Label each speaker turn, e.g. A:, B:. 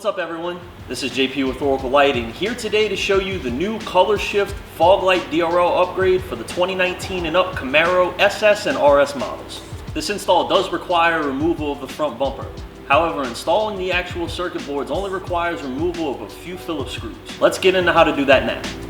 A: What's up everyone? This is JP with Oracle Lighting, here today to show you the new ColorSHIFT Fog Light DRL upgrade for the 2019 and up Camaro SS and RS models. This install does require removal of the front bumper. However, installing the actual circuit boards only requires removal of a few Phillips screws. Let's get into how to do that now.